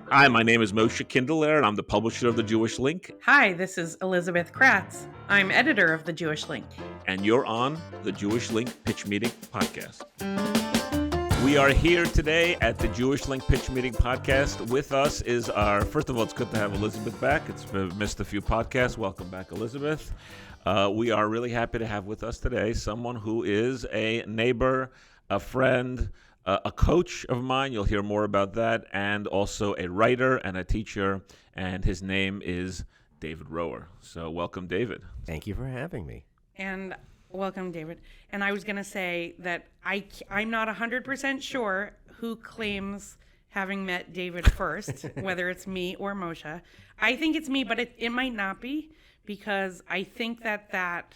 Hi, my name is Moshe Kindler, and I'm the publisher of The Jewish Link, Hi, this is Elizabeth Kratz. I'm editor of The Jewish Link. and you're on the Jewish Link Pitch Meeting Podcast. We are here today at the Jewish Link Pitch Meeting Podcast. With us is first of all, it's good to have Elizabeth back. It's missed a few podcasts. Welcome back, Elizabeth. We are really happy to have with us today someone who is a neighbor, a friend, a coach of mine. You'll hear more about that, and also a writer and a teacher, and his name is David Roher. So welcome, David. Thank you for having me. And welcome, David. And I was going to say that I'm not 100% sure who claims having met David first, whether it's me or Moshe. I think it's me, but it might not be, because I think that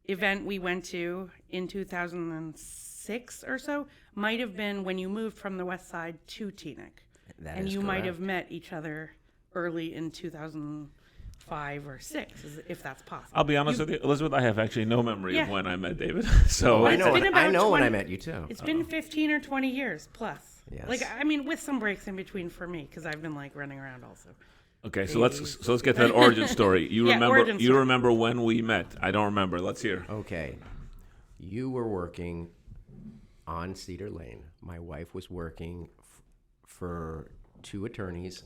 event we went to in 2006 or so might have been when you moved from the West Side to Teaneck. That is you correct. might have met each other early in 2005 or 6, if that's possible. I'll be honest with you, Elizabeth, I have actually no memory of when I met David. Oh, I It's know. been about I know 20 when I met you too. It's been 15 or 20 years plus. Yes. Like, I mean, with some breaks in between for me, because I've been like running around also. Okay, so let's get to that origin story. You origin story. remember when we met? I don't remember. Let's hear. Okay. You were working on Cedar Lane. My wife was working for two attorneys,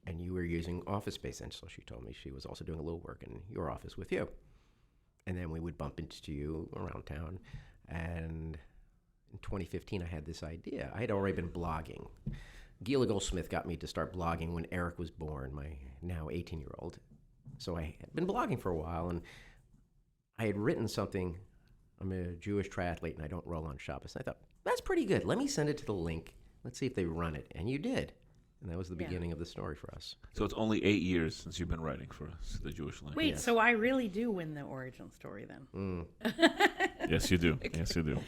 and you were using office space. And so she told me she was also doing a little work in your office with you. And then we would bump into you around town. And in 2015, I had this idea. I had already been blogging. Gila Goldsmith got me to start blogging when Eric was born, my now 18-year-old. So I had been blogging for a while, and I had written something. I'm a Jewish triathlete, and I don't roll on Shabbos. And I thought, that's pretty good. Let me send it to the link. Let's see if they run it. And you did. And that was the beginning of the story for us. So it's only 8 years since you've been writing for us, the Jewish Link. Wait, Yes. so I really do win the origin story then? Yes, you do. Yes, you do.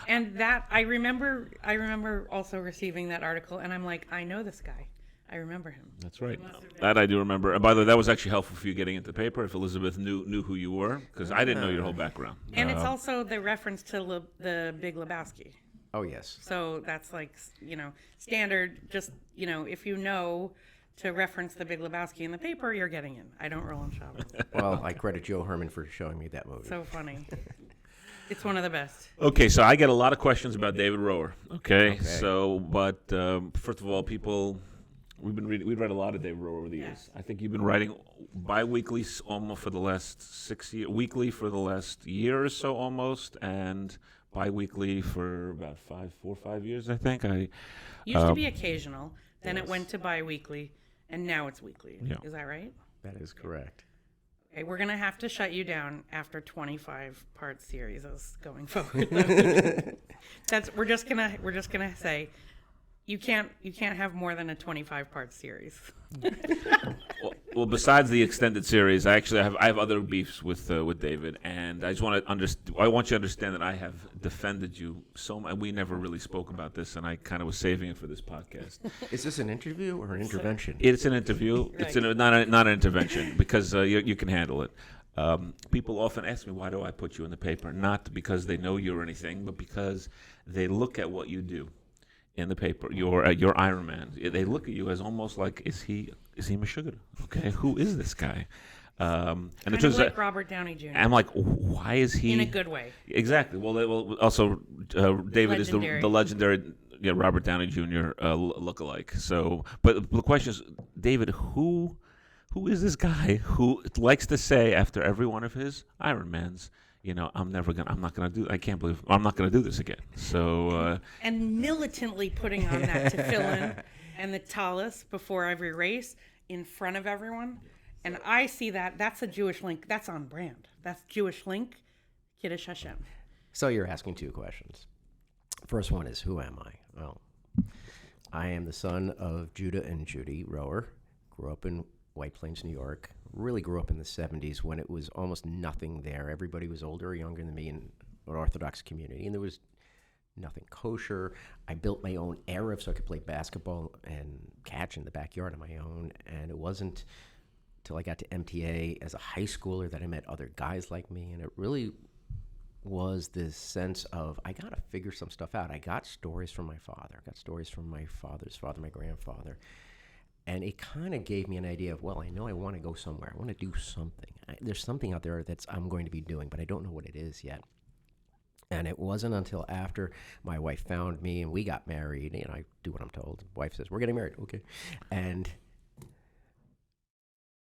And that, I remember also receiving that article, and I'm like, I know this guy. I remember him. That's right. That I do remember. And by the way, that was actually helpful for you getting into the paper, if Elizabeth knew who you were, because I didn't know your whole background. And it's also the reference to the Big Lebowski. Oh, yes. So that's like, standard, just, if you know to reference the Big Lebowski in the paper, you're getting in. I don't roll on Shabbos. Well, I credit Joe Herman for showing me that movie. So funny. It's one of the best. Okay, so I get a lot of questions about David Roher. Okay. So, but first of all, we've read a lot of David Roher over the years. I think you've been writing bi-weekly almost for the last 6 years, weekly for the last year or so almost, and bi-weekly for about 4 or 5 years, I think. Used to be occasional, then it went to bi-weekly, and now it's weekly. Yeah. Is that right? That is correct. Okay, we're gonna have to shut you down after 25-part series going forward. We're just gonna say you can't have more than a 25-part series. Well, besides the extended series, I have other beefs with David, and I just want you to understand that I have defended you so much. We never really spoke about this, and I kind of was saving it for this podcast. Is this an interview or an intervention? It's an interview. It's not an intervention, because you can handle it. People often ask me, why do I put you in the paper? Not because they know you or anything, but because they look at what you do in the paper. Your Ironman. They look at you as almost like, is he Meshuggah? Okay, who is this guy? And Kind it turns of like out, Robert Downey Jr. I'm like, why is he in a good way. Exactly. Well, also David is the legendary Robert Downey Jr. Lookalike. So, but the question is, David, who is this guy who likes to say after every one of his Ironmans, I'm not gonna do this again. So And militantly putting on that tefillin and the tallis before every race in front of everyone. And I see that's a Jewish Link. That's on brand. That's Jewish Link, Kiddush Hashem. So you're asking two questions. First one is, who am I? Well, I am the son of Judah and Judy Roher. Grew up in White Plains, New York. Really grew up in the 70s when it was almost nothing there. Everybody was older or younger than me in an Orthodox community, and there was nothing kosher. I built my own Erev so I could play basketball and catch in the backyard on my own, and it wasn't till I got to MTA as a high schooler that I met other guys like me, and it really was this sense of, I got to figure some stuff out. I got stories from my father. I got stories from my father's father, my grandfather. And it kind of gave me an idea of, well, I know I want to go somewhere. I want to do something. There's something out there that's I'm going to be doing, but I don't know what it is yet. And it wasn't until after my wife found me and we got married, and I do what I'm told. The wife says, we're getting married. Okay. And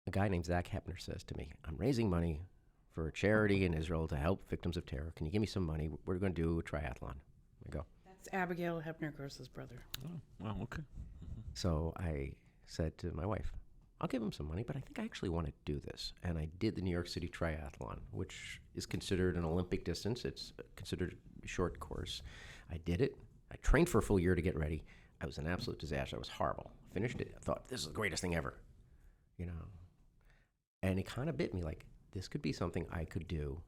a guy named Zach Hepner says to me, I'm raising money for a charity in Israel to help victims of terror. Can you give me some money? We're going to do a triathlon. I go. That's Abigail Hepner Gross's brother. Oh, well, okay. So I said to my wife, I'll give him some money, but I think I actually want to do this. And I did the New York City Triathlon, which is considered an Olympic distance. It's considered a short course. I did it. I trained for a full year to get ready. I was an absolute disaster. I was horrible. Finished it. I thought, this is the greatest thing ever, you know. And it kind of bit me like, this could be something I could do,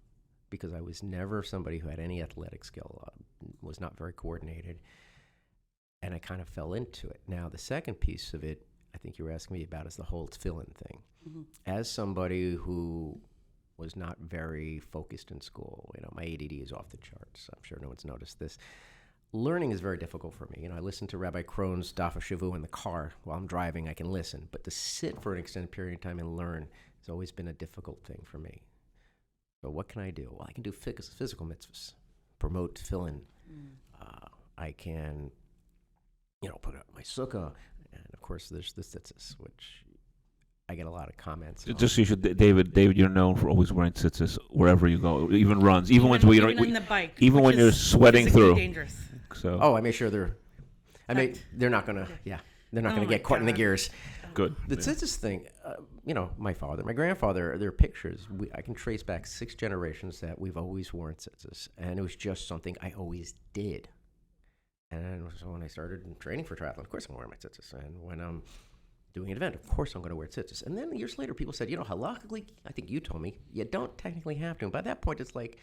because I was never somebody who had any athletic skill, was not very coordinated. And I kind of fell into it. Now, the second piece of it, I think you were asking me about, is the whole fill-in thing. Mm-hmm. As somebody who was not very focused in school, you know, my ADD is off the charts. I'm sure no one's noticed this. Learning is very difficult for me. You know, I listen to Rabbi Krohn's Daf Shavu in the car while I'm driving. I can listen, but to sit for an extended period of time and learn has always been a difficult thing for me. So what can I do? Well, I can do physical mitzvahs, promote fill-in. I can, you know, put up my sukkah. And of course, there's the tzitzis, which I get a lot of comments. Just so you should, David, you're known for always wearing tzitzis wherever you go, even runs, even when in the bike, even when you're sweating through. Dangerous. So. Oh, I make sure they're not gonna, they're not gonna get caught in the gears. Good. The tzitzis thing, you know, my father, my grandfather, there are pictures. I can trace back 6 generations that we've always worn tzitzis, and it was just something I always did. And so when I started training for triathlon, of course I'm wearing my tzitzis. And when I'm doing an event, of course I'm going to wear tzitzis. And then years later, people said, you know, halakhically, I think you told me, you don't technically have to. And by that point, it's like,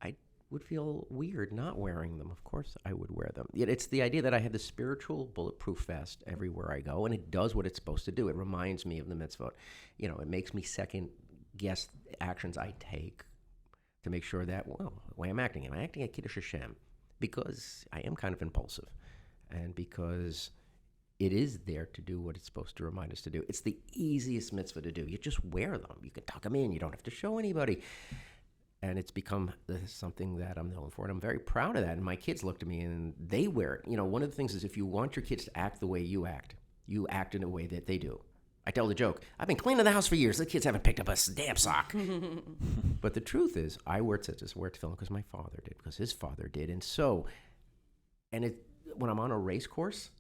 I would feel weird not wearing them. Of course I would wear them. Yet it's the idea that I have this spiritual bulletproof vest everywhere I go, and it does what it's supposed to do. It reminds me of the mitzvot. You know, it makes me second guess actions I take to make sure that, well, the way I'm acting at Kiddush Hashem, because I am kind of impulsive, and because it is there to do what it's supposed to remind us to do. It's the easiest mitzvah to do. You just wear them. You can tuck them in. You don't have to show anybody. And it's become something that I'm known for, and I'm very proud of that. And my kids look to me, and they wear it. You know, one of the things is if you want your kids to act the way you act in a way that they do. I tell the joke, I've been cleaning the house for years. The kids haven't picked up a damn sock. But the truth is, I wear tzitzis, wear tefillin because my father did, because his father did. And so, when I'm on a race course,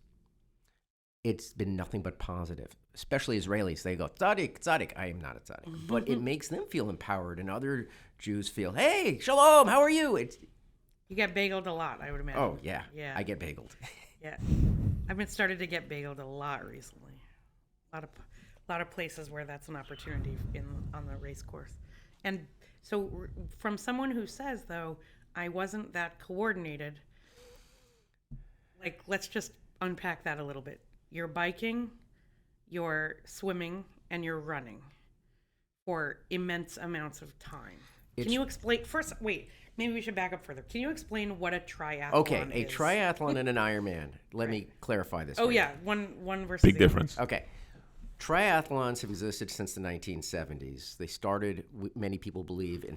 it's been nothing but positive, especially Israelis. They go, tzaddik, tzaddik. I am not a tzaddik. But it makes them feel empowered, and other Jews feel, hey, shalom, how are you? You get bageled a lot, I would imagine. Oh, yeah. I get bageled. Yeah. I've been started to get bageled a lot recently. A lot of places where that's an opportunity on the race course. And so from someone who says, though, I wasn't that coordinated, like, let's just unpack that a little bit. You're biking, you're swimming, and you're running for immense amounts of time. Can you explain, first, wait, maybe we should back up further. Can you explain what a triathlon is? Okay, a triathlon and an Ironman. Let me clarify this. Oh, yeah, one versus big difference. Okay. Triathlons have existed since the 1970s. They started, many people believe, in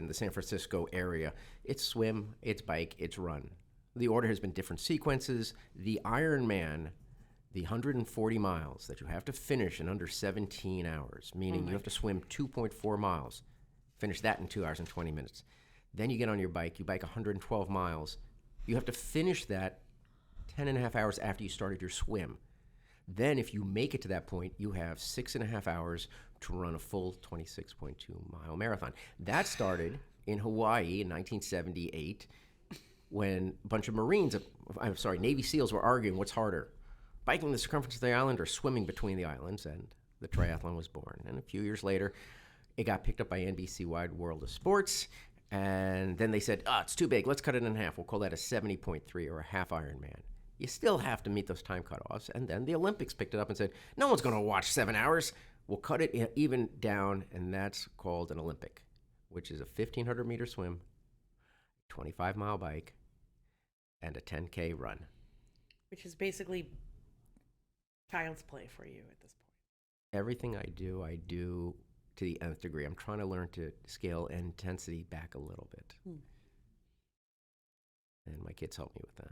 the San Francisco area. It's swim, it's bike, it's run. The order has been different sequences. The Ironman, the 140 miles that you have to finish in under 17 hours, meaning you have to swim 2.4 miles, finish that in 2 hours and 20 minutes. Then you get on your bike, you bike 112 miles. You have to finish that 10 and a half hours after you started your swim. Then if you make it to that point, you have 6.5 hours to run a full 26.2 mile marathon. That started in Hawaii in 1978 when a bunch of Navy SEALs were arguing what's harder, biking the circumference of the island or swimming between the islands, and the triathlon was born. And a few years later, it got picked up by NBC Wide World of Sports, and then they said, it's too big, let's cut it in half. We'll call that a 70.3 or a half Ironman. You still have to meet those time cutoffs. And then the Olympics picked it up and said, no one's going to watch 7 hours. We'll cut it even down, and that's called an Olympic, which is a 1,500-meter swim, 25-mile bike, and a 10K run. Which is basically child's play for you at this point. Everything I do to the nth degree. I'm trying to learn to scale intensity back a little bit. And my kids help me with that.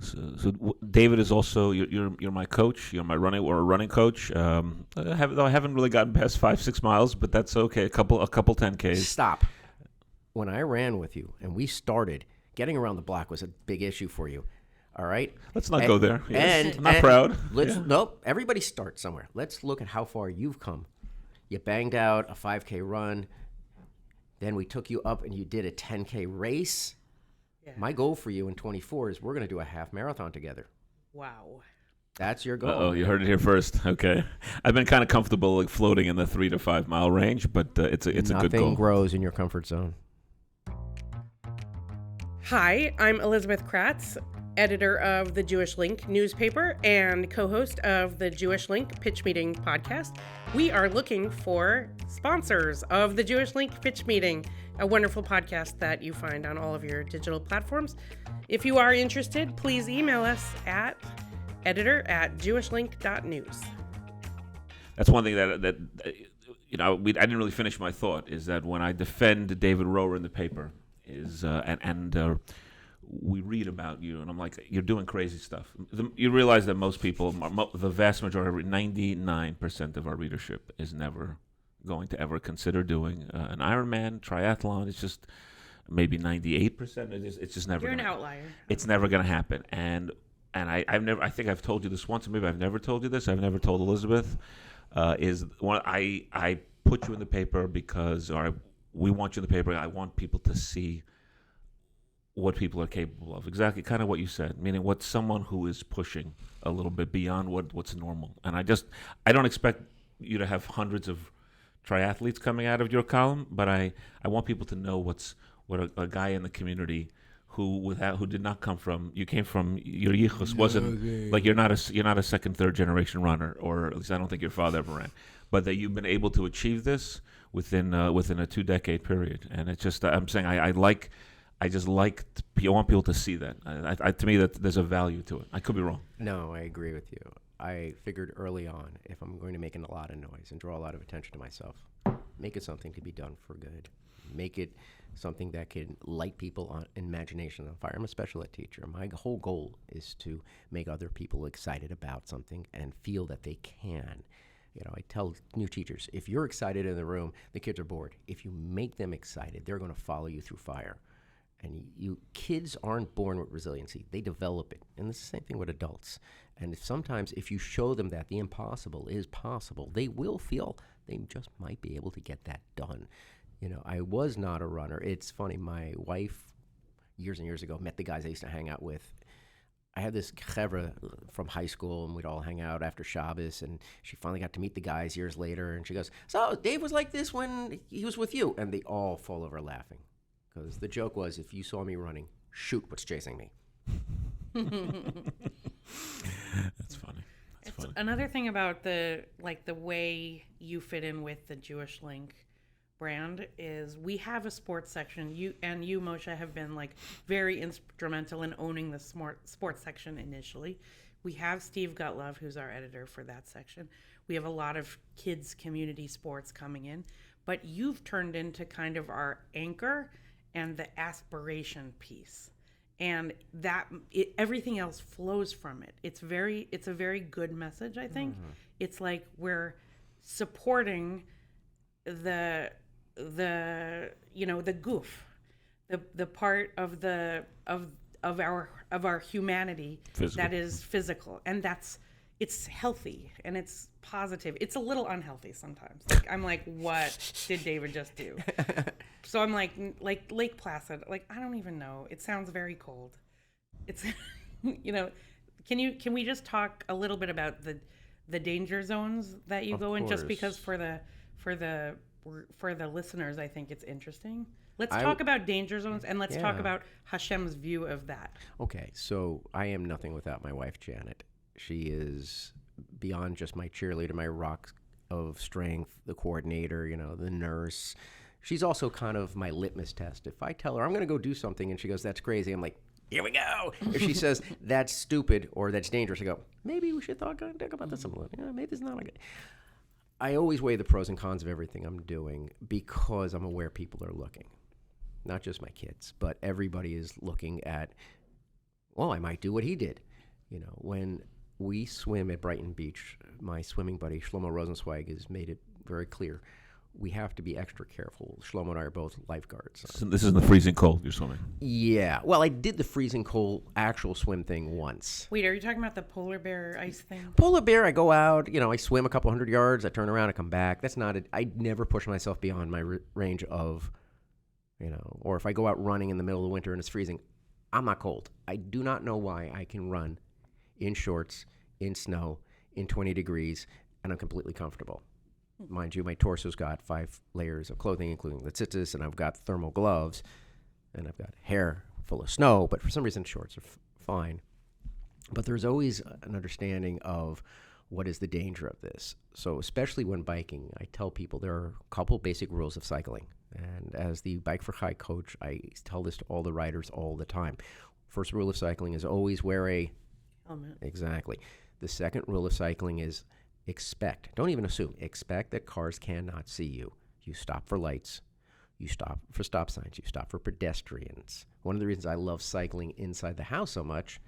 So David is also you're my coach. You're my running coach. Though I haven't really gotten past 5-6 miles, but that's okay. A couple 10Ks. Stop. When I ran with you and we started, getting around the block was a big issue for you. All right. Let's not go there. Yes. And I'm not proud. Nope. Everybody starts somewhere. Let's look at how far you've come. You banged out a 5K run. Then we took you up and you did a 10K race. Yeah. My goal for you in 24 is we're going to do a half marathon together. Wow. That's your goal. Oh, you heard it here first. Okay. I've been kind of comfortable like floating in the 3 to 5 mile range, but it's a good goal. Nothing grows in your comfort zone. Hi, I'm Elizabeth Kratz, editor of the Jewish Link newspaper and co-host of the Jewish Link Pitch Meeting podcast. We are looking for sponsors of the Jewish Link Pitch Meeting, a wonderful podcast that you find on all of your digital platforms. If you are interested, please email us at editor@jewishlink.news. That's one thing that I didn't really finish my thought, is that when I defend David Roher in the paper, we read about you, and I'm like, you're doing crazy stuff. You realize that most people, the vast majority, 99% of our readership is never going to ever consider doing an Ironman, triathlon. It's just maybe 98%. It's just never. You're an outlier. It's never going to happen. And I've never. I think I've told you this once, or maybe I've never told you this. I've never told Elizabeth. I put you in the paper because, we want you in the paper. I want people to see what people are capable of. Exactly, kind of what you said, meaning what someone who is pushing a little bit beyond what's normal. And I don't expect you to have hundreds of triathletes coming out of your column, but I want people to know what a guy in the community who did not come from, you came from, your yichus wasn't, like you're not a second, third generation runner, or at least I don't think your father ever ran, but that you've been able to achieve this within a 2-decade period. And it's just, I'm saying I want people to see that. To me, that there's a value to it. I could be wrong. No, I agree with you. I figured early on, if I'm going to make a lot of noise and draw a lot of attention to myself, make it something to be done for good. Make it something that can light people on imagination on fire. I'm a special ed teacher. My whole goal is to make other people excited about something and feel that they can. I tell new teachers, if you're excited in the room, the kids are bored. If you make them excited, they're going to follow you through fire. And kids aren't born with resiliency. They develop it. And it's the same thing with adults. And sometimes if you show them that the impossible is possible, they will feel they just might be able to get that done. I was not a runner. It's funny, my wife, years and years ago, met the guys I used to hang out with. I had this chevra from high school, and we'd all hang out after Shabbos, and she finally got to meet the guys years later, and she goes, so Dave was like this when he was with you. And they all fall over laughing, because the joke was, if you saw me running, shoot what's chasing me. That's funny. That's funny. Another thing about the way you fit in with the Jewish Link brand is we have a sports section. You, Moshe, have been very instrumental in owning the sports section initially. We have Steve Gutlove, who's our editor for that section. We have a lot of kids' community sports coming in, but you've turned into kind of our anchor and the aspiration piece, and everything else flows from it. It's a very good message, I think. Mm-hmm. It's like we're supporting the goof, the part of our humanity physical. That is physical, and it's healthy and it's positive. It's a little unhealthy sometimes. I'm like, what did David just do? So I'm like Lake Placid. I don't even know. It sounds very cold. It's, can we just talk a little bit about the danger zones that you go in? Just because for the listeners, I think it's interesting. Let's talk about danger zones, and let's talk about Hashem's view of that. Okay, so I am nothing without my wife, Janet. She is beyond just my cheerleader, my rock of strength, the coordinator, the nurse. She's also kind of my litmus test. If I tell her I'm going to go do something and she goes, that's crazy, I'm like, here we go. If she says, that's stupid or that's dangerous, I go, maybe we should think about this a little. Yeah, maybe it's not a good. I always weigh the pros and cons of everything I'm doing because I'm aware people are looking. Not just my kids, but everybody is looking at, well, I might do what he did. You know, when we swim at Brighton Beach, my swimming buddy, Shlomo Rosenzweig, has made it very clear. We have to be extra careful. Shlomo and I are both lifeguards. So this is in the freezing cold you're swimming. Yeah. Well, I did the freezing cold actual swim thing once. Wait, are you talking about the polar bear ice thing? Polar bear, I go out, I swim a couple hundred yards, I turn around, I come back. That's not I never push myself beyond my range of, or if I go out running in the middle of the winter and it's freezing, I'm not cold. I do not know why I can run in shorts, in snow, in 20 degrees, and I'm completely comfortable. Mind you, my torso's got 5 layers of clothing, including the tzitzis, and I've got thermal gloves, and I've got hair full of snow, but for some reason shorts are fine. But there's always an understanding of what is the danger of this. So especially when biking, I tell people there are a couple basic rules of cycling. And as the Bike for Chai coach, I tell this to all the riders all the time. First rule of cycling is always wear a helmet. Exactly. The second rule of cycling is expect. Don't even assume. Expect that cars cannot see you. You stop for lights. You stop for stop signs. You stop for pedestrians. One of the reasons I love cycling inside the house so much,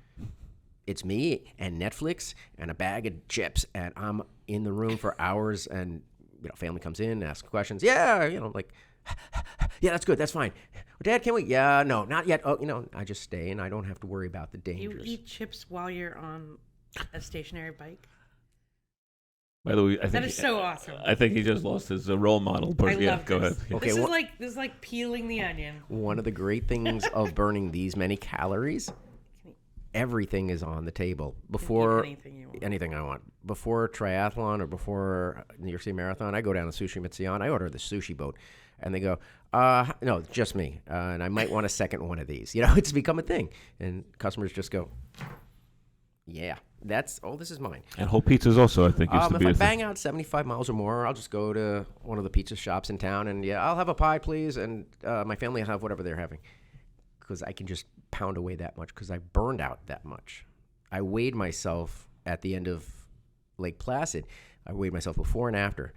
it's me and Netflix and a bag of chips, and I'm in the room for hours, and family comes in, asks questions. Yeah, like, yeah, that's good. That's fine. Dad, can we? Yeah, no, not yet. Oh, I just stay, and I don't have to worry about the dangers. You eat chips while you're on a stationary bike? By the way, that is so awesome. I think he just lost his role model. I love go this. ahead. Yeah. Okay, This is like peeling the onion. One of the great things of burning these many calories, everything is on the table. Before anything I want. Before triathlon or before New York City Marathon, I go down to Sushi Mitsuyan. I order the sushi boat, and they go, no, just me, and I might want a second one of these. It's become a thing, and customers just go, yeah. This is mine. And whole pizzas also, I think, used to be if I bang out 75 miles or more, I'll just go to one of the pizza shops in town, and I'll have a pie, please, and my family will have whatever they're having, because I can just pound away that much, because I burned out that much. I weighed myself at the end of Lake Placid. I weighed myself before and after.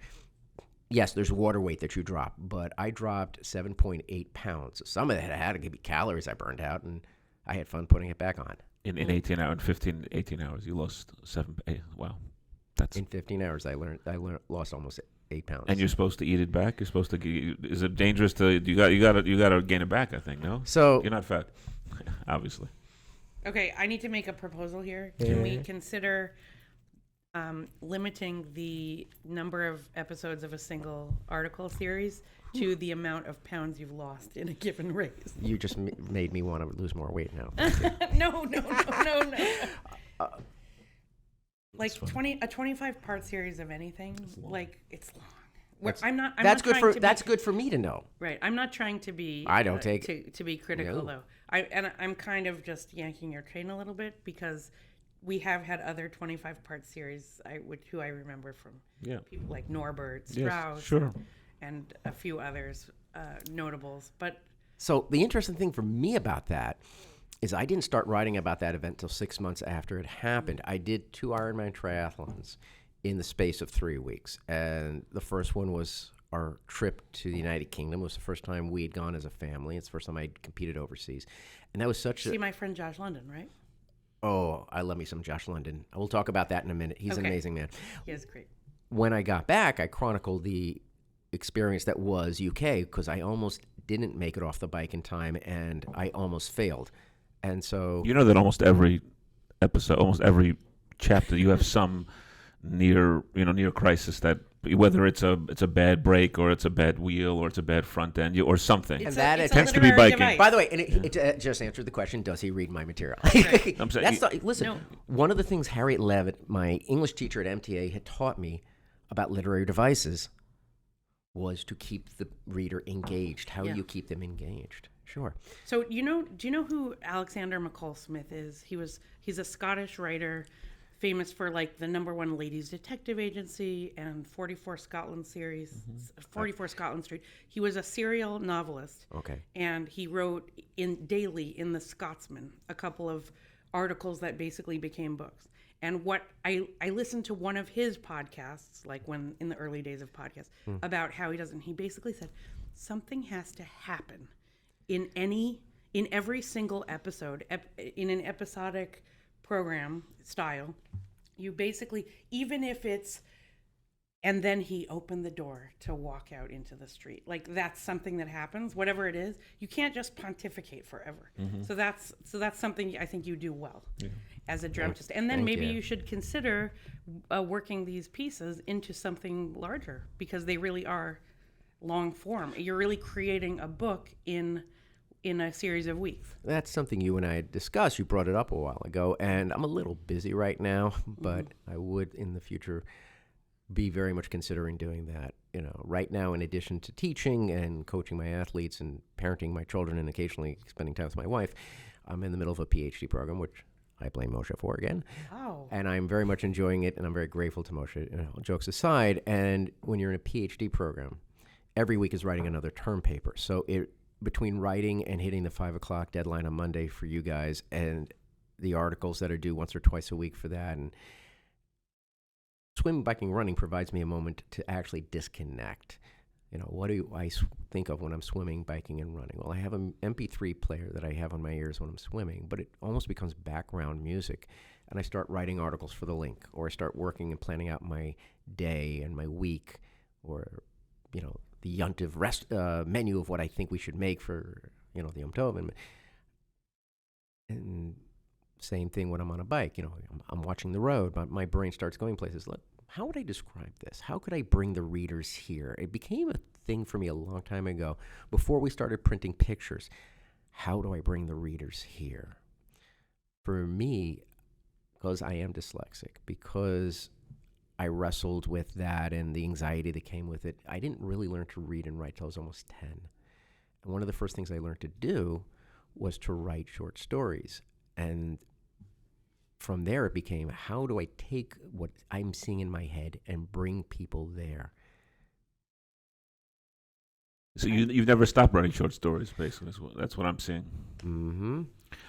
Yes, there's water weight that you drop, but I dropped 7.8 pounds. Some of that had to be calories I burned out, and I had fun putting it back on. In 18 hours, 18 hours, you lost 7. Wow, in 15 hours. I lost almost 8 pounds. And you're supposed to eat it back. You're supposed to. Is it dangerous to? You got to gain it back. I think no. So you're not fat, obviously. Okay, I need to make a proposal here. Can we consider limiting the number of episodes of a single article series to the amount of pounds you've lost in a given race? You just made me want to lose more weight now. No. Like 25-part series of anything, like it's long. That's good for me to know. Right. I'm not trying to be. I don't to be critical though. I'm kind of just yanking your train a little bit, because we have had other 25-part series, who I remember from people like Norbert Strauss, sure, and a few others, notables. But so the interesting thing for me about that is I didn't start writing about that event until 6 months after it happened. I did 2 Ironman triathlons in the space of 3 weeks, and the first one was our trip to the United Kingdom. It was the first time we had gone as a family. It's the first time I'd competed overseas, and that was See my friend Josh London, right? Oh, I love me some Josh London. We'll talk about that in a minute. He's an amazing man. He is great. When I got back, I chronicled the experience that was UK, because I almost didn't make it off the bike in time, and I almost failed. And so that almost every episode, almost every chapter, you have some near crisis, that whether it's a bad brake, or it's a bad wheel, or it's a bad front end, or something. And that it tends to be biking. Device. By the way, and it just answered the question: does he read my material? Right. I'm saying, one of the things Harriet Levitt, my English teacher at MTA, had taught me about literary devices was to keep the reader engaged. How do you keep them engaged? Sure. So do you know who Alexander McCall Smith is? He's a Scottish writer famous for like the #1 ladies detective agency and 44 Scotland series, 44 Scotland Street. He was a serial novelist. Okay. And he wrote daily in the Scotsman a couple of articles that basically became books. And what I listened to one of his podcasts, like when in the early days of podcasts, about how he does it. And he basically said something has to happen in every single episode, in an episodic program style. You basically, even if it's, and then he opened the door to walk out into the street. Like that's something that happens, whatever it is. You can't just pontificate forever. So that's something I think you do well as a dramatist. And then maybe you should consider working these pieces into something larger, because they really are long form. You're really creating a book in a series of weeks. That's something you and I had discussed. You brought it up a while ago, and I'm a little busy right now, but I would in the future be very much considering doing that. You know, right now, in addition to teaching and coaching my athletes and parenting my children and occasionally spending time with my wife, I'm in the middle of a PhD program, which I blame Moshe for again. Oh. And I'm very much enjoying it, and I'm very grateful to Moshe, jokes aside. And when you're in a PhD program, every week is writing another term paper. So between writing and hitting the 5 o'clock deadline on Monday for you guys, and the articles that are due once or twice a week for that, and swimming, biking, running provides me a moment to actually disconnect. You know, what do I think of when I'm swimming, biking, and running? Well, I have an MP3 player that I have on my ears when I'm swimming, but it almost becomes background music. And I start writing articles for the link, or I start working and planning out my day and my week, or, you know, the yuntiv menu of what I think we should make for, you know, the Yom Tov. And same thing when I'm on a bike. You know, I'm watching the road, but my brain starts going places. Look, how would I describe this? How could I bring the readers here? It became a thing for me a long time ago, before we started printing pictures. How do I bring the readers here? For me, because I am dyslexic, because I wrestled with that and the anxiety that came with it, I didn't really learn to read and write till I was almost 10. And one of the first things I learned to do was to write short stories. And from there, it became, how do I take what I'm seeing in my head and bring people there? So you've never stopped writing short stories, basically. That's what I'm seeing. Mm-hmm.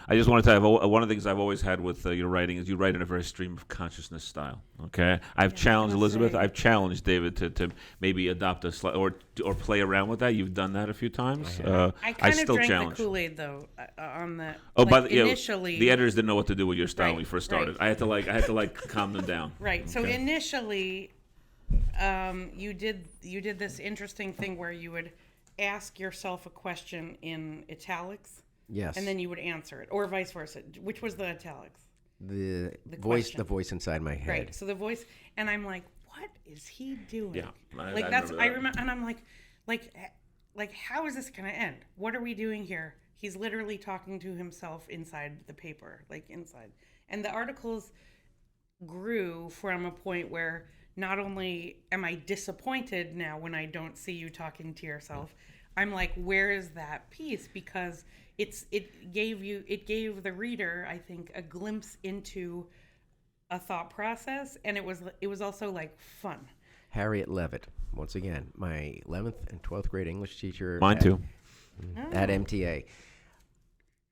I just want to tell you, one of the things I've always had with your writing is you write in a very stream of consciousness style. Okay, I've challenged Elizabeth. I've challenged David to maybe adopt or play around with that. You've done that a few times. I kind of drank the Kool-Aid though on the. Oh, like, but initially, the editors didn't know what to do with your style Right, when we first started. right. I had to calm them down. Right. So Okay. initially, you did this interesting thing where you would ask yourself a question in italics. Yes. And then you would answer it, or vice versa. Which was the italics? The question. voice inside my head. Right. So the voice, and I'm like, what is he doing? Yeah, I remember, and I'm like, how is this gonna end? What are we doing here? He's literally talking to himself inside the paper, like inside. And the articles grew from a point where not only am I disappointed now when I don't see you talking to yourself, I'm like, where is that piece? Because it gave the reader, I think, a glimpse into a thought process, and it was also like fun. Harriet Levitt, once again, my 11th and 12th grade English teacher. Mine too. At MTA.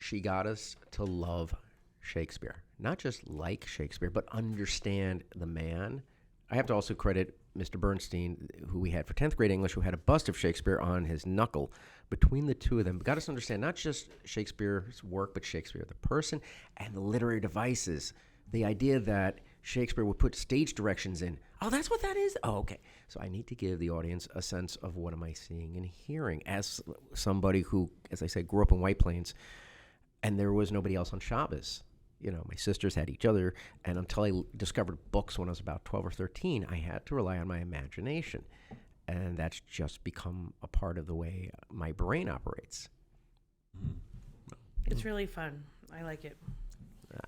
She got us to love Shakespeare. Not just like Shakespeare, but understand the man. I have to also credit Mr. Bernstein, who we had for 10th grade English, who had a bust of Shakespeare on his knuckle. Between the two of them, got us to understand not just Shakespeare's work, but Shakespeare the person and the literary devices. The idea that Shakespeare would put stage directions in. Oh, that's what that is? Oh, okay. So I need to give the audience a sense of what am I seeing and hearing as somebody who, as I said, grew up in White Plains, and there was nobody else on Shabbos. You know, my sisters had each other, and until I discovered books when I was about 12 or 13, I had to rely on my imagination. And that's just become a part of the way my brain operates. It's really fun. I like it.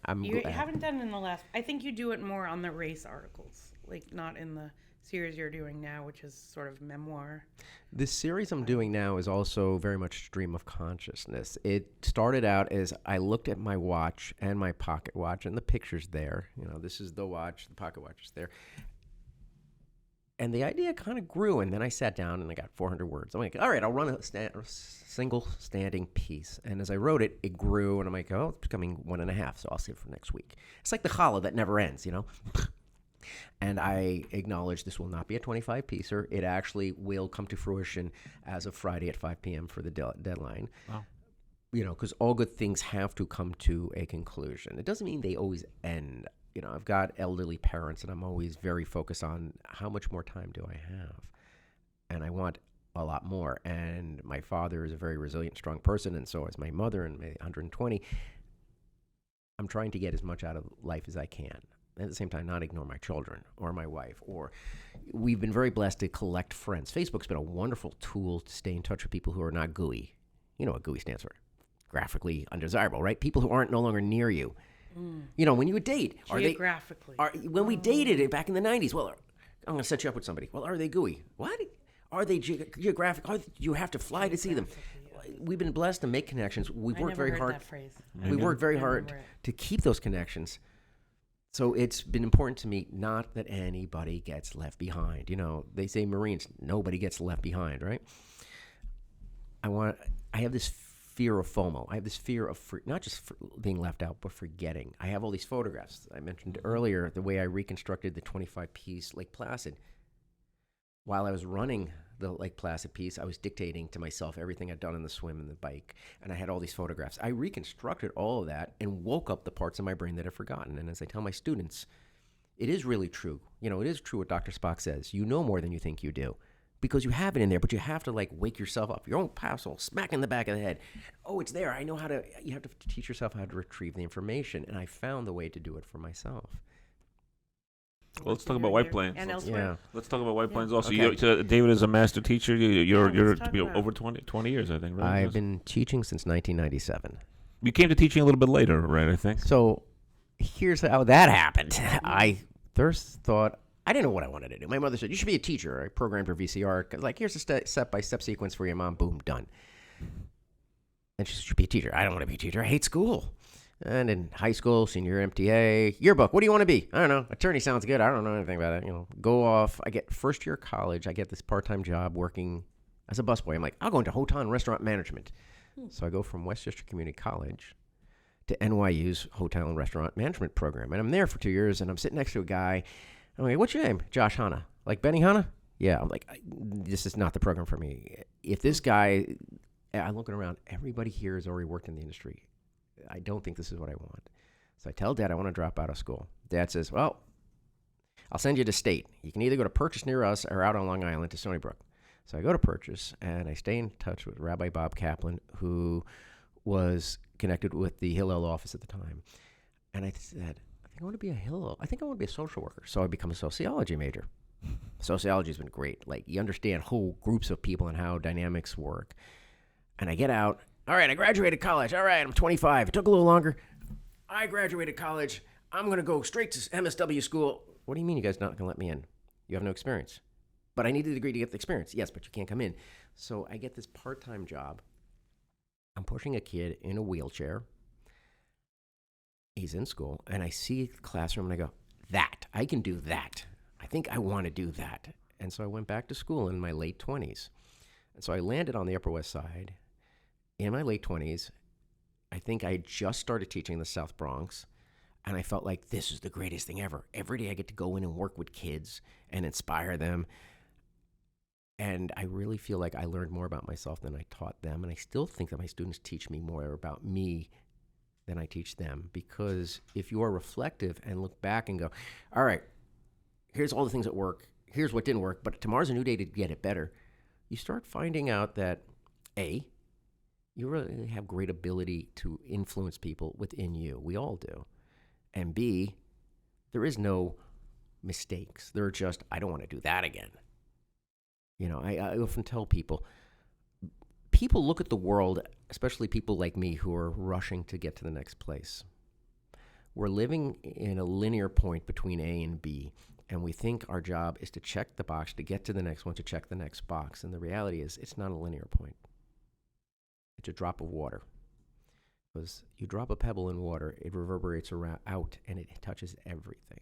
I'm You glad. haven't done it in the last. I think you do it more on the race articles like not in the series you're doing now, which is sort of memoir. This series I'm doing now is also very much stream of consciousness. It started out as I looked at my watch and my pocket watch, and the picture's there. This is the watch, the pocket watch is there. And the idea kind of grew, and then I sat down and I got 400 words. I'm like, all right, I'll run a single standing piece. And as I wrote it, it grew, and I'm like, oh, it's becoming 1.5, so I'll save it for next week. It's like the challah that never ends, And I acknowledge this will not be a 25-piecer. It actually will come to fruition as of Friday at 5 p.m. for the deadline. Wow. Because all good things have to come to a conclusion. It doesn't mean they always end. I've got elderly parents, and I'm always very focused on how much more time do I have? And I want a lot more. And my father is a very resilient, strong person, and so is my mother, and 120. I'm trying to get as much out of life as I can. At the same time, not ignore my children or my wife. Or we've been very blessed to collect friends. Facebook's been a wonderful tool to stay in touch with people who are not GUI. You know what GUI stands for? Graphically undesirable, right? People who aren't no longer near you. When you would date, Geographically. When we dated it back in the 90s, well, I'm going to set you up with somebody. Well, are they GUI? What? Are they geographic? You have to fly to see them. We've been blessed to make connections. We've worked very hard. That phrase. We worked very hard to keep those connections. So it's been important to me not that anybody gets left behind. They say Marines, nobody gets left behind, right? I have this fear of FOMO. I have this fear of not just being left out, but forgetting. I have all these photographs. I mentioned earlier the way I reconstructed the 25-piece Lake Placid. While I was running the Lake Placid piece, I was dictating to myself everything I'd done in the swim and the bike, and I had all these photographs. I reconstructed all of that and woke up the parts of my brain that I've forgotten. And as I tell my students, it is really true. It is true what Dr. Spock says. You know more than you think you do. Because you have it in there, but you have to wake yourself up. Your own passel, smack in the back of the head. Oh, it's there. I know how to. You have to teach yourself how to retrieve the information, and I found the way to do it for myself. Well, let's talk about white plains. And elsewhere. Let's talk about white plains also. Okay. David is a master teacher. You're talk about over 20 years, I think, right? I've been teaching since 1997. You came to teaching a little bit later, right, I think? So here's how that happened. I first thought, I didn't know what I wanted to do. My mother said, you should be a teacher. I programmed her VCR. Here's a step-by-step sequence for your mom. Boom, done. And she said, you should be a teacher. I don't want to be a teacher. I hate school. And in high school, senior MTA, yearbook, what do you want to be? I don't know. Attorney sounds good. I don't know anything about it. Go off. I get first year of college. I get this part-time job working as a busboy. I'm like, I'll go into hotel and restaurant management. So I go from Westchester Community College to NYU's hotel and restaurant management program. And I'm there for 2 years, and I'm sitting next to a guy. I'm like, what's your name? Josh Hanna. Like Benny Hanna? Yeah. I'm like, this is not the program for me. If this guy, I'm looking around, everybody here has already worked in the industry. I don't think this is what I want. So I tell Dad I want to drop out of school. Dad says, well, I'll send you to State. You can either go to Purchase near us or out on Long Island to Stony Brook. So I go to Purchase, and I stay in touch with Rabbi Bob Kaplan, who was connected with the Hillel office at the time. And I said, I want to be a Hillel. I think I want to be a social worker. So I become a sociology major. Sociology has been great. You understand whole groups of people and how dynamics work. And I get out. All right, I graduated college. All right, I'm 25. It took a little longer. I graduated college. I'm going to go straight to MSW school. What do you mean you guys not going to let me in? You have no experience. But I need a degree to get the experience. Yes, but you can't come in. So I get this part-time job. I'm pushing a kid in a wheelchair. He's in school, and I see the classroom, and I go, I can do that. I think I want to do that. And so I went back to school in my late 20s. And so I landed on the Upper West Side in my late 20s. I think I just started teaching in the South Bronx, and I felt like this is the greatest thing ever. Every day I get to go in and work with kids and inspire them. And I really feel like I learned more about myself than I taught them. And I still think that my students teach me more about me than I teach them. Because if you are reflective and look back and go, all right, here's all the things that work, here's what didn't work, but tomorrow's a new day to get it better, you start finding out that, A, you really have great ability to influence people within you. We all do. And B, there is no mistakes. There are just, I don't want to do that again. I often tell people look at the world, especially people like me who are rushing to get to the next place. We're living in a linear point between A and B. And we think our job is to check the box, to get to the next one, to check the next box. And the reality is it's not a linear point. It's a drop of water. Because you drop a pebble in water, it reverberates around out, and it touches everything.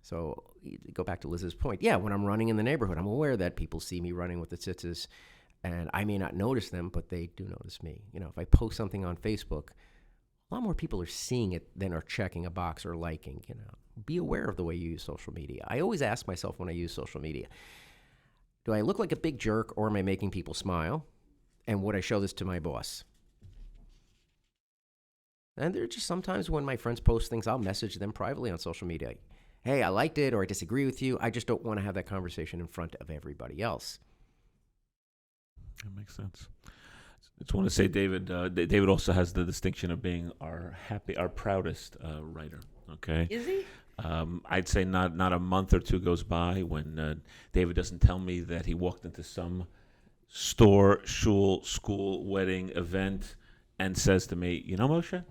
So you go back to Liz's point. Yeah, when I'm running in the neighborhood, I'm aware that people see me running with the tzitzis, and I may not notice them, but they do notice me. You know, if I post something on Facebook, a lot more people are seeing it than are checking a box or liking. You know, be aware of the way you use social media. I always ask myself when I use social media, do I look like a big jerk, or am I making people smile? And would I show this to my boss? And there are just sometimes when my friends post things, I'll message them privately on social media. Hey, I liked it, or I disagree with you. I just don't want to have that conversation in front of everybody else. That makes sense. I just want to say, David. David also has the distinction of being our proudest writer. Okay. Is he? I'd say not a month or two goes by when David doesn't tell me that he walked into some store, shul, school, wedding, event, and says to me, "You know, Moshe,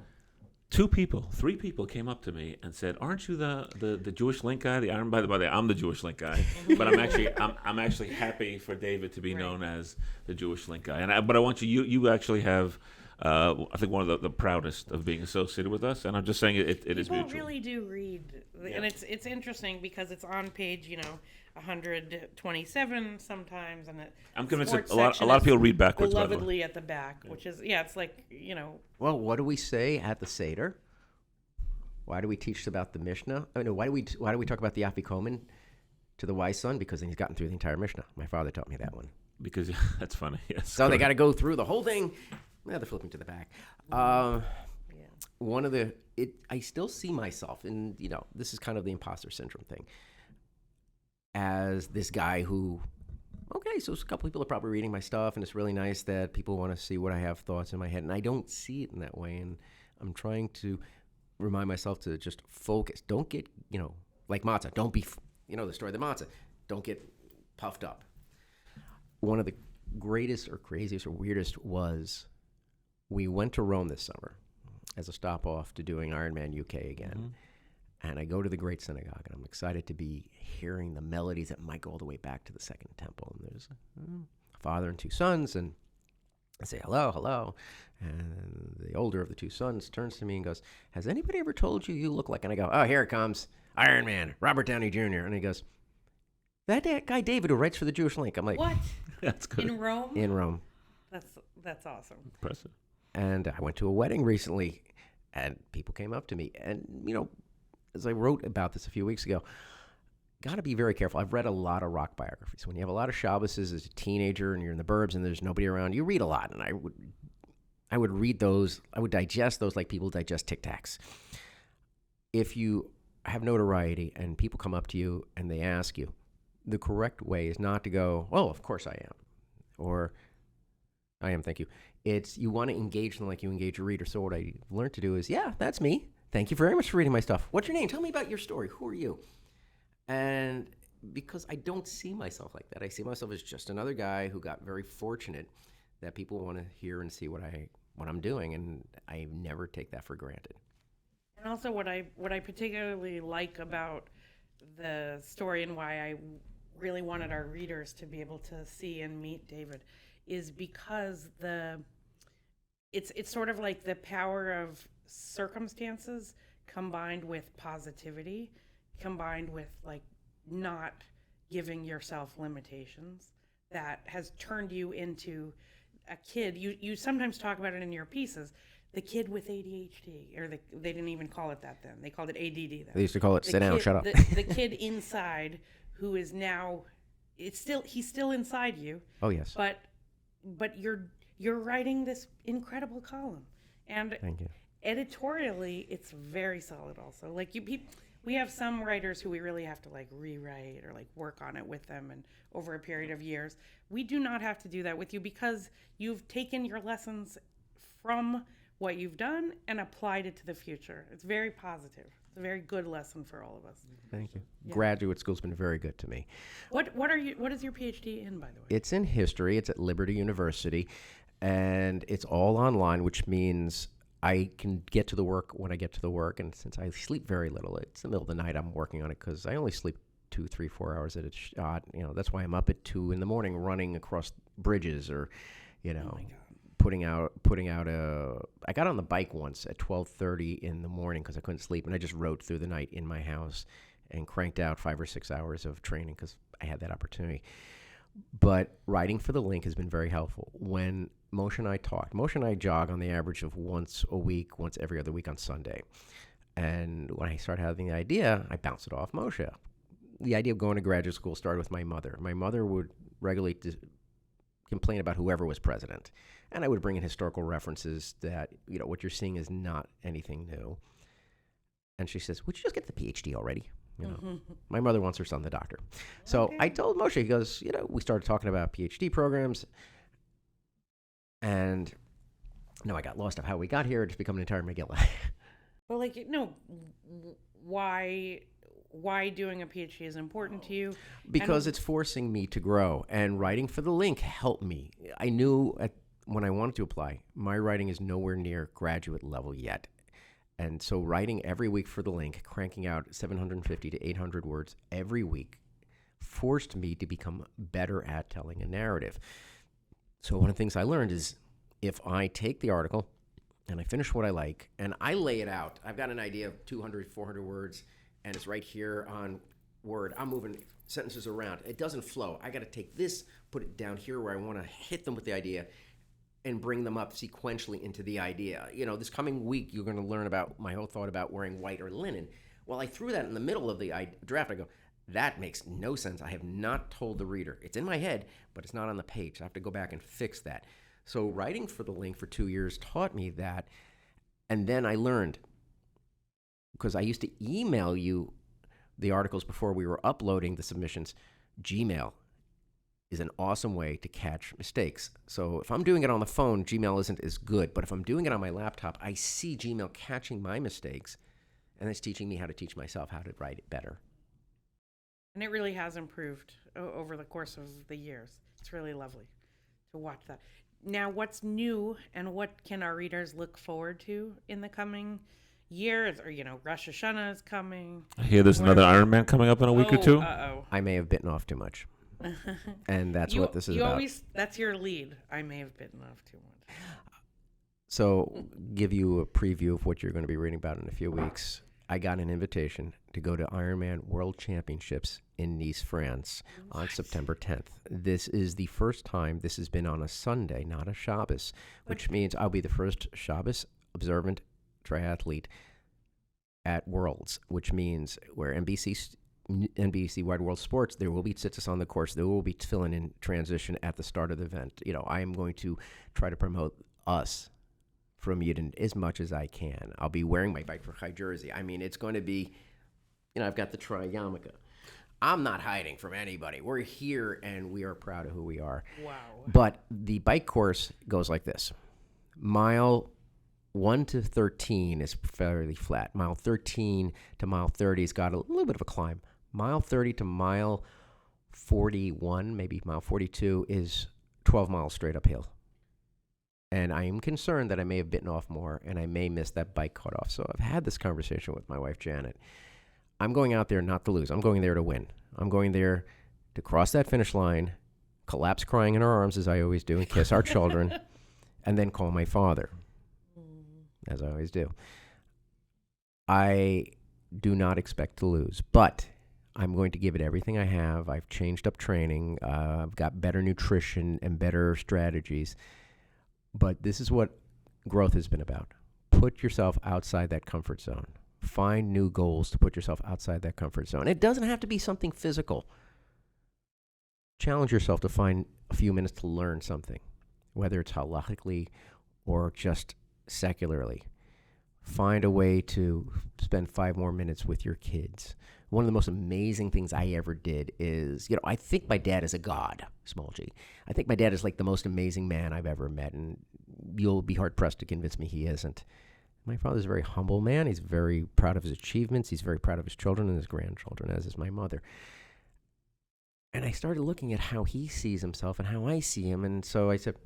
3 people came up to me and said, "Aren't you the Jewish link guy?" By the way, I'm the Jewish link guy, but I'm actually happy for David to be known as the Jewish link guy. But I want you actually have, I think, one of the proudest of being associated with us. And I'm just saying it is mutual. People really do read, and it's interesting because it's on page 127 sometimes, and I'm convinced that a lot of people read backwards. Belovedly at the back, which is it's like Well, what do we say at the Seder? Why do we teach about the Mishnah? I mean, why do we talk about the Afikomen to the wise son? Because then he's gotten through the entire Mishnah. My father taught me that one. Because that's funny. Yes. So they got to go through the whole thing. They're flipping to the back. I still see myself, and this is kind of the imposter syndrome thing, as this guy who, so a couple people are probably reading my stuff, and it's really nice that people want to see what I have thoughts in my head, and I don't see it in that way, and I'm trying to remind myself to just focus. Don't get, like matzah. Don't be, the story of the matzah. Don't get puffed up. One of the greatest or craziest or weirdest was we went to Rome this summer as a stop off to doing Ironman UK again. Mm-hmm. And I go to the Great Synagogue, and I'm excited to be hearing the melodies that might go all the way back to the Second Temple. And there's a father and 2 sons, and I say, hello. And the older of the 2 sons turns to me and goes, has anybody ever told you look like, and I go, oh, here it comes, Iron Man, Robert Downey Jr. And he goes, that guy David who writes for the Jewish Link. I'm like, what? That's good. In Rome? In Rome. That's awesome. Impressive. And I went to a wedding recently, and people came up to me, and, as I wrote about this a few weeks ago, got to be very careful. I've read a lot of rock biographies. When you have a lot of Shabbases as a teenager and you're in the burbs and there's nobody around, you read a lot. And I would read those. I would digest those like people digest Tic Tacs. If you have notoriety and people come up to you and they ask you, the correct way is not to go, oh, of course I am, or I am, thank you. It's you want to engage them like you engage a reader. So what I learned to do is, yeah, that's me. Thank you very much for reading my stuff. What's your name? Tell me about your story. Who are you? And because I don't see myself like that, I see myself as just another guy who got very fortunate that people want to hear and see what I'm doing, and I never take that for granted. And also, what I particularly like about the story and why I really wanted our readers to be able to see and meet David is because it's sort of like the power of circumstances combined with positivity, combined with like not giving yourself limitations, that has turned you into a kid. You sometimes talk about it in your pieces, the kid with ADHD, or they didn't even call it that then. They called it ADD then. They used to call it sit down, shut up. The kid inside who is now, he's still inside you. Oh yes. But you're writing this incredible column, and thank you. Editorially, it's very solid. Also, like we have some writers who we really have to like rewrite or like work on it with them, and over a period of years. We do not have to do that with you because you've taken your lessons from what you've done and applied it to the future. It's very positive. It's a very good lesson for all of us. Thank you. Yeah. Graduate school's been very good to me. What is your PhD in, by the way? It's in history. It's at Liberty University, and it's all online, which means I can get to the work when I get to the work. And since I sleep very little, it's the middle of the night I'm working on it because I only sleep 2, 3, 4 hours at a shot. That's why I'm up at 2 in the morning running across bridges or, putting out I got on the bike once at 12:30 in the morning because I couldn't sleep, and I just rode through the night in my house and cranked out 5 or 6 hours of training because I had that opportunity. But riding for the link has been very helpful. When Moshe and I jog on the average of once a week, once every other week on Sunday. And when I started having the idea, I bounced it off Moshe. The idea of going to graduate school started with my mother. My mother would regularly complain about whoever was president. And I would bring in historical references that, what you're seeing is not anything new. And she says, would you just get the PhD already? My mother wants her son the doctor. So Okay. I told Moshe, he goes, we started talking about PhD programs. And no, I got lost of how we got here. It's become an entire Megillah. Well, why doing a PhD is important to you? Because it's forcing me to grow, and writing for the link helped me. I knew when I wanted to apply, my writing is nowhere near graduate level yet. And so writing every week for the link, cranking out 750 to 800 words every week, forced me to become better at telling a narrative. So one of the things I learned is if I take the article and I finish what I like and I lay it out, I've got an idea of 200, 400 words, and it's right here on Word. I'm moving sentences around. It doesn't flow. I got to take this, put it down here where I want to hit them with the idea and bring them up sequentially into the idea. This coming week, you're going to learn about my whole thought about wearing white or linen. Well, I threw that in the middle of the draft. I go, that makes no sense. I have not told the reader. It's in my head, but it's not on the page. I have to go back and fix that. So writing for the link for 2 years taught me that. And then I learned, because I used to email you the articles before we were uploading the submissions, Gmail is an awesome way to catch mistakes. So if I'm doing it on the phone, Gmail isn't as good. But if I'm doing it on my laptop, I see Gmail catching my mistakes, and it's teaching me how to teach myself how to write it better. And it really has improved over the course of the years. It's really lovely to watch that. Now, what's new and what can our readers look forward to in the coming years? Or, Rosh Hashanah is coming. I hear there's another Ironman coming up in a week or two. I may have bitten off too much. And that's what this is about. That's your lead. I may have bitten off too much. So, give you a preview of what you're going to be reading about in a few weeks. I got an invitation to go to Ironman World Championships in Nice, France on September 10th. This is the first time this has been on a Sunday, not a Shabbos, which means I'll be the first Shabbos observant triathlete at Worlds, which means where NBC Wide World Sports, there will be tzitzis on the course. There will be tefillin in transition at the start of the event. I am going to try to promote us from Yidden as much as I can. I'll be wearing my Bike for Chai jersey. I mean, it's going to be, I've got the tri yarmulke. I'm not hiding from anybody. We're here, and we are proud of who we are. Wow. But the bike course goes like this. Mile 1 to 13 is fairly flat. Mile 13 to mile 30 has got a little bit of a climb. Mile 30 to mile 41, maybe mile 42, is 12 miles straight uphill. And I am concerned that I may have bitten off more and I may miss that bike cutoff. So I've had this conversation with my wife, Janet. I'm going out there not to lose. I'm going there to win. I'm going there to cross that finish line, collapse crying in our arms, as I always do, and kiss our children, and then call my father, as I always do. I do not expect to lose, but I'm going to give it everything I have. I've changed up training. I've got better nutrition and better strategies. But this is what growth has been about. Put yourself outside that comfort zone. Find new goals to put yourself outside that comfort zone. It doesn't have to be something physical. Challenge yourself to find a few minutes to learn something, whether it's halachically or just secularly. Find a way to spend 5 more minutes with your kids. One of the most amazing things I ever did is, I think my dad is a god, small g. I think my dad is like the most amazing man I've ever met, and you'll be hard-pressed to convince me he isn't. My father's a very humble man. He's very proud of his achievements. He's very proud of his children and his grandchildren, as is my mother. And I started looking at how he sees himself and how I see him, and so I said,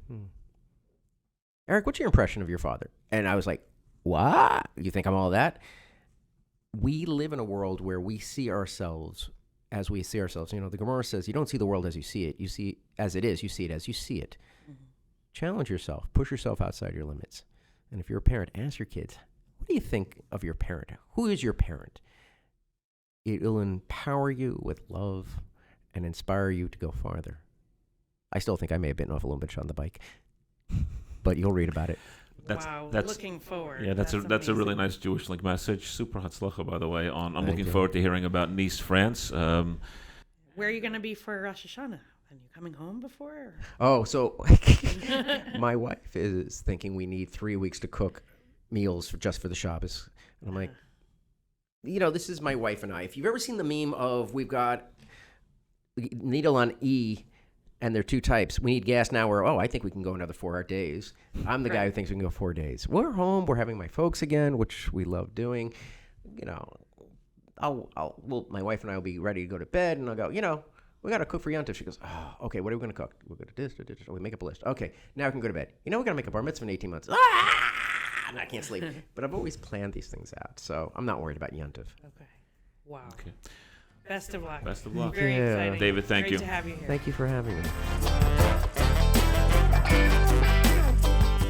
Eric, what's your impression of your father? And I was like, what? You think I'm all that? We live in a world where we see ourselves as we see ourselves. The Gemara says, you don't see the world as you see it. You see as it is. You see it as you see it. Mm-hmm. Challenge yourself. Push yourself outside your limits. And if you're a parent, ask your kids, what do you think of your parent? Who is your parent? It will empower you with love and inspire you to go farther. I still think I may have bitten off a little bit on the bike, but you'll read about it. That's looking forward. Yeah, that's a really nice Jewish Link message. Super hatzlacha, by the way. I'm looking forward to hearing about Nice, France. Where are you going to be for Rosh Hashanah? Are you coming home before? Or? Oh, so my wife is thinking we need 3 weeks to cook meals just for the Shabbos. And I'm like, this is my wife and I. If you've ever seen the meme of we've got needle on E, and there are two types. We need gas now. I think we can go another 4 days. I'm the guy who thinks we can go 4 days. We're home. We're having my folks again, which we love doing. My wife and I will be ready to go to bed, and I'll go, we got to cook for Yontif. She goes, oh, okay, what are we going to cook? We're going to do this. We make up a list. Okay, now we can go to bed. We got to make a bar mitzvah in 18 months. I can't sleep. But I've always planned these things out, so I'm not worried about Yontif. Okay. Wow. Okay. Best of luck. Best of luck. Very exciting. David, thank you. Great to have you here. Thank you for having me.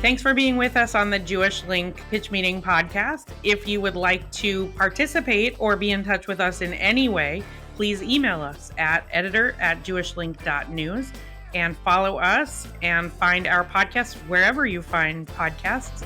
Thanks for being with us on the Jewish Link Pitch Meeting podcast. If you would like to participate or be in touch with us in any way, please email us at editor@jewishlink.news and follow us and find our podcast wherever you find podcasts.